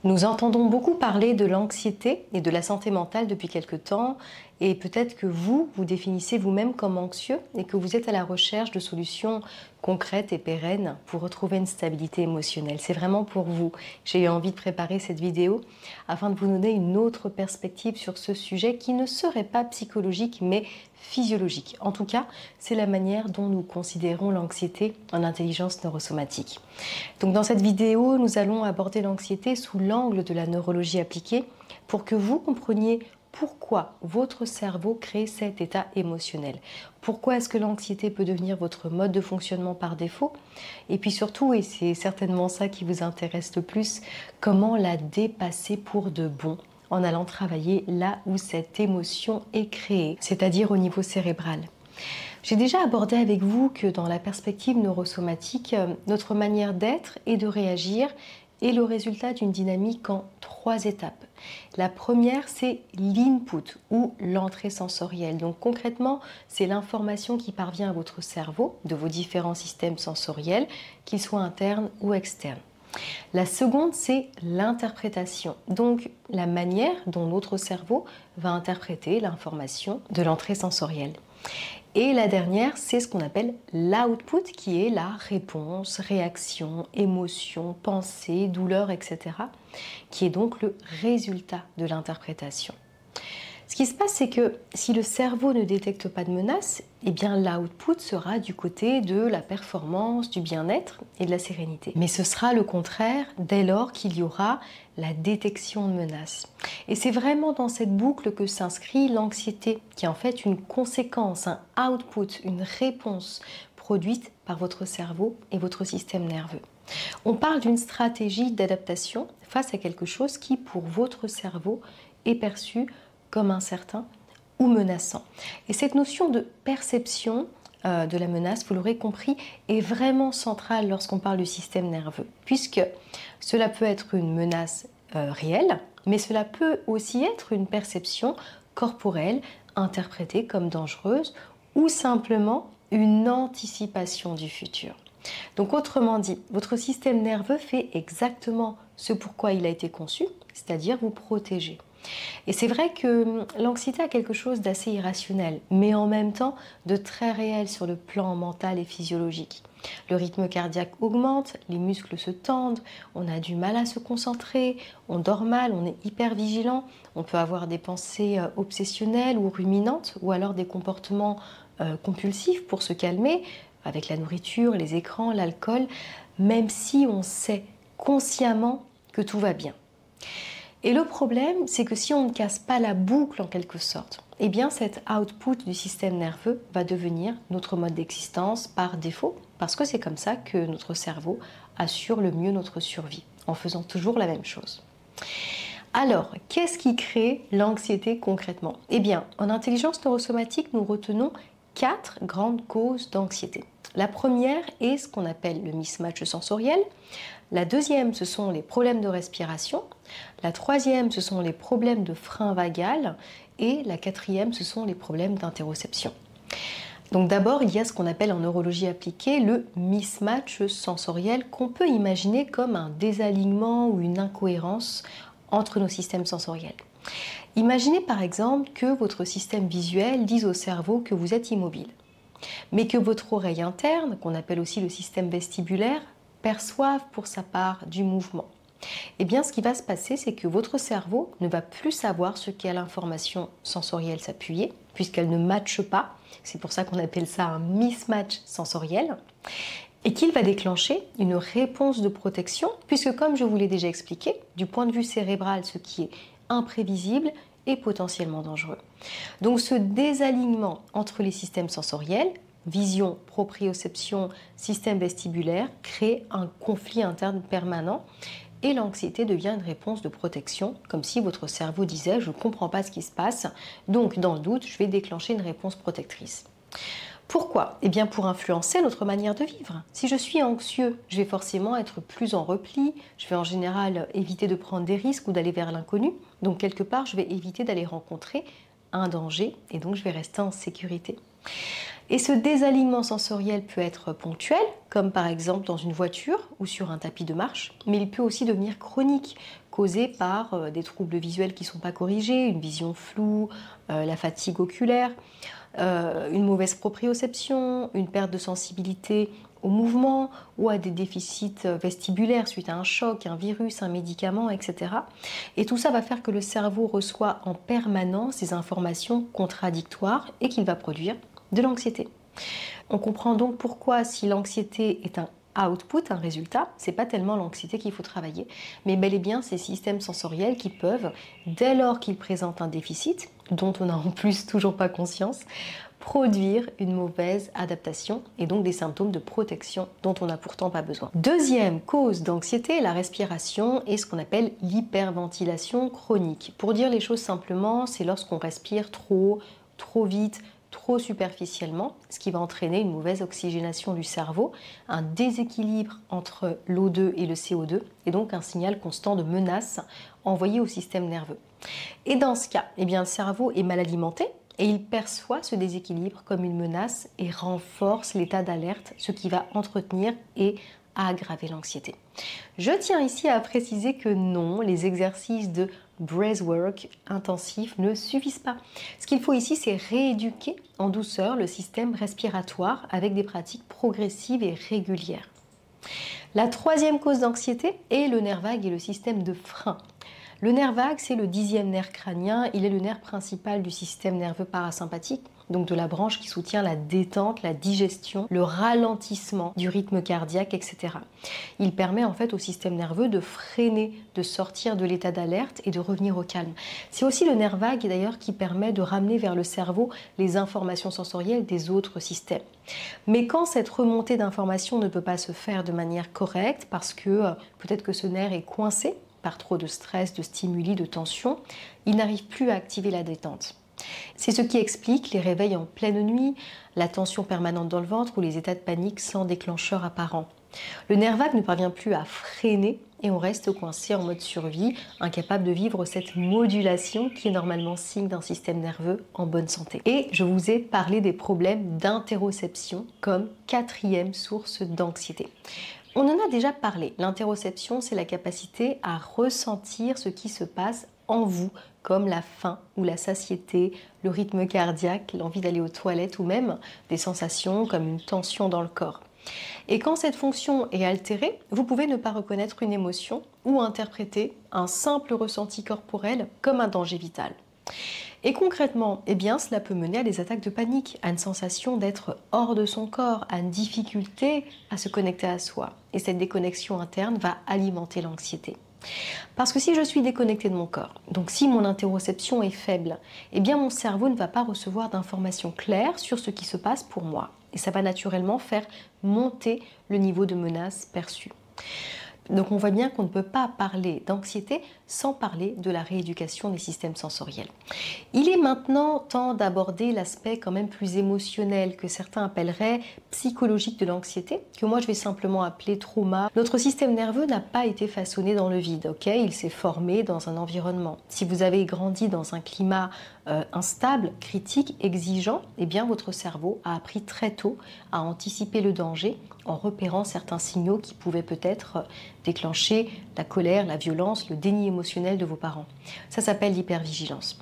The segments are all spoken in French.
Nous entendons beaucoup parler de l'anxiété et de la santé mentale depuis quelque temps, et peut-être que vous définissez vous-même comme anxieux et que vous êtes à la recherche de solutions concrètes et pérennes pour retrouver une stabilité émotionnelle. C'est vraiment pour vous que j'ai eu envie de préparer cette vidéo afin de vous donner une autre perspective sur ce sujet qui ne serait pas psychologique mais physiologique. En tout cas, c'est la manière dont nous considérons l'anxiété en intelligence neurosomatique. Donc dans cette vidéo, nous allons aborder l'anxiété sous l'angle de la neurologie appliquée pour que vous compreniez pourquoi votre cerveau crée cet état émotionnel. Pourquoi est-ce que l'anxiété peut devenir votre mode de fonctionnement par défaut? Et puis surtout, et c'est certainement ça qui vous intéresse le plus, comment la dépasser pour de bon en allant travailler là où cette émotion est créée, c'est-à-dire au niveau cérébral. J'ai déjà abordé avec vous que dans la perspective neurosomatique, notre manière d'être et de réagir est le résultat d'une dynamique en 3 étapes. La première, c'est l'input ou l'entrée sensorielle. Donc concrètement, c'est l'information qui parvient à votre cerveau de vos différents systèmes sensoriels, qu'ils soient internes ou externes. La seconde, c'est l'interprétation, donc la manière dont notre cerveau va interpréter l'information de l'entrée sensorielle. Et la dernière, c'est ce qu'on appelle l'output, qui est la réponse, réaction, émotion, pensée, douleur, etc., qui est donc le résultat de l'interprétation. Ce qui se passe, c'est que si le cerveau ne détecte pas de menace, eh bien l'output sera du côté de la performance, du bien-être et de la sérénité. Mais ce sera le contraire dès lors qu'il y aura la détection de menaces. Et c'est vraiment dans cette boucle que s'inscrit l'anxiété, qui est en fait une conséquence, un output, une réponse produite par votre cerveau et votre système nerveux. On parle d'une stratégie d'adaptation face à quelque chose qui, pour votre cerveau, est perçu comme incertain ou menaçant. Et cette notion de perception de la menace, vous l'aurez compris, est vraiment centrale lorsqu'on parle du système nerveux, puisque cela peut être une menace réelle, mais cela peut aussi être une perception corporelle interprétée comme dangereuse ou simplement une anticipation du futur. Donc autrement dit, votre système nerveux fait exactement ce pourquoi il a été conçu, c'est-à-dire vous protéger. Et c'est vrai que l'anxiété a quelque chose d'assez irrationnel, mais en même temps de très réel sur le plan mental et physiologique. Le rythme cardiaque augmente, les muscles se tendent, on a du mal à se concentrer, on dort mal, on est hyper vigilant, on peut avoir des pensées obsessionnelles ou ruminantes, ou alors des comportements compulsifs pour se calmer, avec la nourriture, les écrans, l'alcool, même si on sait consciemment que tout va bien. Et le problème, c'est que si on ne casse pas la boucle en quelque sorte, eh bien cet output du système nerveux va devenir notre mode d'existence par défaut, parce que c'est comme ça que notre cerveau assure le mieux notre survie, en faisant toujours la même chose. Alors, qu'est-ce qui crée l'anxiété concrètement? Eh bien, en intelligence neurosomatique, nous retenons 4 grandes causes d'anxiété. La première est ce qu'on appelle le mismatch sensoriel. La deuxième, ce sont les problèmes de respiration. La troisième, ce sont les problèmes de frein vagal. Et la quatrième, ce sont les problèmes d'interoception. Donc d'abord, il y a ce qu'on appelle en neurologie appliquée le mismatch sensoriel, qu'on peut imaginer comme un désalignement ou une incohérence entre nos systèmes sensoriels. Imaginez par exemple que votre système visuel dise au cerveau que vous êtes immobile, mais que votre oreille interne, qu'on appelle aussi le système vestibulaire, perçoive pour sa part du mouvement. Eh bien, ce qui va se passer, c'est que votre cerveau ne va plus savoir sur quelle information sensorielle s'appuyer, puisqu'elle ne matche pas. C'est pour ça qu'on appelle ça un mismatch sensoriel. Et qu'il va déclencher une réponse de protection, puisque comme je vous l'ai déjà expliqué, du point de vue cérébral, ce qui est imprévisible est potentiellement dangereux. Donc ce désalignement entre les systèmes sensoriels, vision, proprioception, système vestibulaire, crée un conflit interne permanent et l'anxiété devient une réponse de protection, comme si votre cerveau disait « je ne comprends pas ce qui se passe, donc dans le doute, je vais déclencher une réponse protectrice ». Pourquoi? Eh bien pour influencer notre manière de vivre. Si je suis anxieux, je vais forcément être plus en repli, je vais en général éviter de prendre des risques ou d'aller vers l'inconnu, donc quelque part je vais éviter d'aller rencontrer un danger et donc je vais rester en sécurité. Et ce désalignement sensoriel peut être ponctuel, comme par exemple dans une voiture ou sur un tapis de marche, mais il peut aussi devenir chronique, causée par des troubles visuels qui ne sont pas corrigés, une vision floue, la fatigue oculaire, une mauvaise proprioception, une perte de sensibilité au mouvement ou à des déficits vestibulaires suite à un choc, un virus, un médicament, etc. Et tout ça va faire que le cerveau reçoit en permanence des informations contradictoires et qu'il va produire de l'anxiété. On comprend donc pourquoi, si l'anxiété est un output, un résultat, c'est pas tellement l'anxiété qu'il faut travailler, mais bel et bien ces systèmes sensoriels qui peuvent, dès lors qu'ils présentent un déficit, dont on n'a en plus toujours pas conscience, produire une mauvaise adaptation et donc des symptômes de protection dont on n'a pourtant pas besoin. Deuxième cause d'anxiété, la respiration et ce qu'on appelle l'hyperventilation chronique. Pour dire les choses simplement, c'est lorsqu'on respire trop vite, trop superficiellement, ce qui va entraîner une mauvaise oxygénation du cerveau, un déséquilibre entre l'O2 et le CO2, et donc un signal constant de menace envoyé au système nerveux. Et dans ce cas, eh bien, le cerveau est mal alimenté, et il perçoit ce déséquilibre comme une menace et renforce l'état d'alerte, ce qui va entretenir et aggraver l'anxiété. Je tiens ici à préciser que non, les exercices de breathwork intensif ne suffisent pas. Ce qu'il faut ici, c'est rééduquer en douceur le système respiratoire avec des pratiques progressives et régulières. La troisième cause d'anxiété est le nerf vague et le système de frein. Le nerf vague, c'est le 10e nerf crânien. Il est le nerf principal du système nerveux parasympathique, donc de la branche qui soutient la détente, la digestion, le ralentissement du rythme cardiaque, etc. Il permet en fait au système nerveux de freiner, de sortir de l'état d'alerte et de revenir au calme. C'est aussi le nerf vague d'ailleurs qui permet de ramener vers le cerveau les informations sensorielles des autres systèmes. Mais quand cette remontée d'informations ne peut pas se faire de manière correcte parce que peut-être que ce nerf est coincé par trop de stress, de stimuli, de tension, il n'arrive plus à activer la détente. C'est ce qui explique les réveils en pleine nuit, la tension permanente dans le ventre ou les états de panique sans déclencheur apparent. Le nerf vague ne parvient plus à freiner et on reste coincé en mode survie, incapable de vivre cette modulation qui est normalement signe d'un système nerveux en bonne santé. Et je vous ai parlé des problèmes d'interoception comme quatrième source d'anxiété. On en a déjà parlé. L'interoception, c'est la capacité à ressentir ce qui se passe en vous, comme la faim ou la satiété, le rythme cardiaque, l'envie d'aller aux toilettes ou même des sensations comme une tension dans le corps. Et quand cette fonction est altérée, vous pouvez ne pas reconnaître une émotion ou interpréter un simple ressenti corporel comme un danger vital. Et concrètement, eh bien, cela peut mener à des attaques de panique, à une sensation d'être hors de son corps, à une difficulté à se connecter à soi. Et cette déconnexion interne va alimenter l'anxiété. Parce que si je suis déconnectée de mon corps, donc si mon interoception est faible, eh bien mon cerveau ne va pas recevoir d'informations claires sur ce qui se passe pour moi. Et ça va naturellement faire monter le niveau de menace perçu. Donc on voit bien qu'on ne peut pas parler d'anxiété sans parler de la rééducation des systèmes sensoriels. Il est maintenant temps d'aborder l'aspect quand même plus émotionnel que certains appelleraient psychologique de l'anxiété, que moi je vais simplement appeler trauma. Notre système nerveux n'a pas été façonné dans le vide, ok? Il s'est formé dans un environnement. Si vous avez grandi dans un climat instable, critique, exigeant, eh bien votre cerveau a appris très tôt à anticiper le danger en repérant certains signaux qui pouvaient peut-être déclencher la colère, la violence, le déni émotionnel de vos parents. Ça s'appelle l'hypervigilance.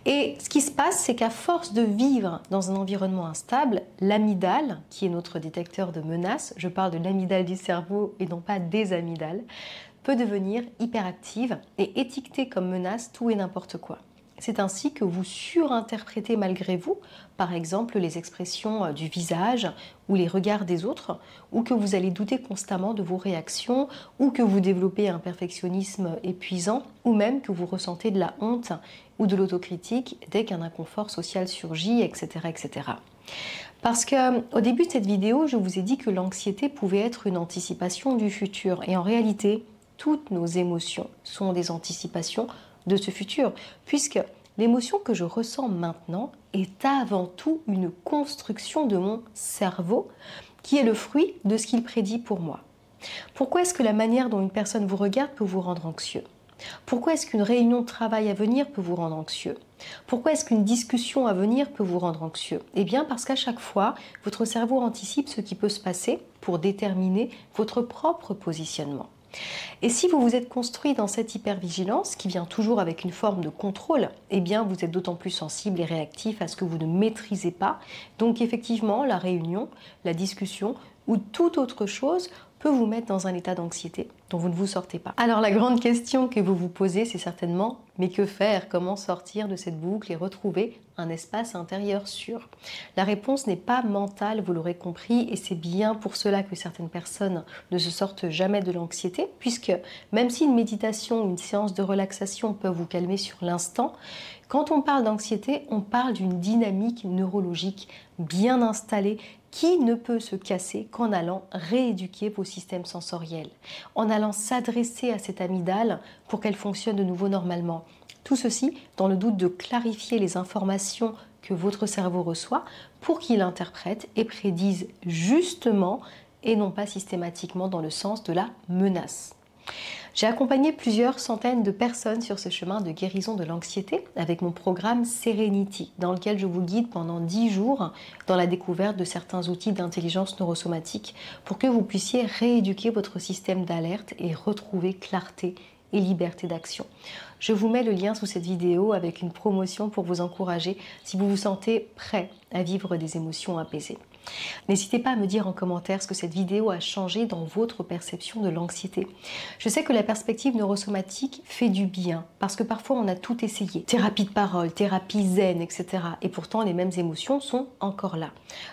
Et ce qui se passe, c'est qu'à force de vivre dans un environnement instable, l'amygdale, qui est notre détecteur de menaces, je parle de l'amygdale du cerveau et non pas des amygdales, peut devenir hyperactive et étiqueter comme menace tout et n'importe quoi. C'est ainsi que vous surinterprétez malgré vous, par exemple les expressions du visage ou les regards des autres, ou que vous allez douter constamment de vos réactions, ou que vous développez un perfectionnisme épuisant, ou même que vous ressentez de la honte ou de l'autocritique dès qu'un inconfort social surgit, etc., etc. Parce qu'au début de cette vidéo, je vous ai dit que l'anxiété pouvait être une anticipation du futur, et en réalité, toutes nos émotions sont des anticipations de ce futur, puisque l'émotion que je ressens maintenant est avant tout une construction de mon cerveau qui est le fruit de ce qu'il prédit pour moi. Pourquoi est-ce que la manière dont une personne vous regarde peut vous rendre anxieux? Pourquoi est-ce qu'une réunion de travail à venir peut vous rendre anxieux? Pourquoi est-ce qu'une discussion à venir peut vous rendre anxieux? Eh bien parce qu'à chaque fois, votre cerveau anticipe ce qui peut se passer pour déterminer votre propre positionnement. Et si vous vous êtes construit dans cette hypervigilance, qui vient toujours avec une forme de contrôle, eh bien vous êtes d'autant plus sensible et réactif à ce que vous ne maîtrisez pas. Donc effectivement, la réunion, la discussion ou toute autre chose peut vous mettre dans un état d'anxiété dont vous ne vous sortez pas. Alors la grande question que vous vous posez, c'est certainement, mais que faire? Comment sortir de cette boucle et retrouver un espace intérieur sûr? La réponse n'est pas mentale, vous l'aurez compris, et c'est bien pour cela que certaines personnes ne se sortent jamais de l'anxiété, puisque même si une méditation ou une séance de relaxation peut vous calmer sur l'instant, quand on parle d'anxiété, on parle d'une dynamique neurologique bien installée qui ne peut se casser qu'en allant rééduquer vos systèmes sensoriels, en allant s'adresser à cette amygdale pour qu'elle fonctionne de nouveau normalement. Tout ceci dans le doute de clarifier les informations que votre cerveau reçoit pour qu'il interprète et prédise justement et non pas systématiquement dans le sens de la menace. J'ai accompagné plusieurs centaines de personnes sur ce chemin de guérison de l'anxiété avec mon programme Serenity, dans lequel je vous guide pendant 10 jours dans la découverte de certains outils d'intelligence neurosomatique pour que vous puissiez rééduquer votre système d'alerte et retrouver clarté et liberté d'action. Je vous mets le lien sous cette vidéo avec une promotion pour vous encourager si vous vous sentez prêt à vivre des émotions apaisées. N'hésitez pas à me dire en commentaire ce que cette vidéo a changé dans votre perception de l'anxiété. Je sais que la perspective neurosomatique fait du bien, parce que parfois on a tout essayé. Thérapie de parole, thérapie zen, etc. Et pourtant les mêmes émotions sont encore là.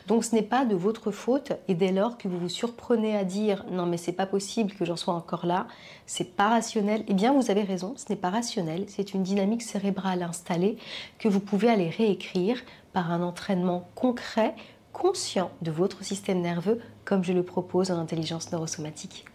Donc ce n'est pas de votre faute, et dès lors que vous vous surprenez à dire « non mais c'est pas possible que j'en sois encore là, c'est pas rationnel », eh bien vous avez raison, ce n'est pas rationnel, c'est une dynamique cérébrale installée que vous pouvez aller réécrire par un entraînement concret, conscient de votre système nerveux, comme je le propose en intelligence neurosomatique.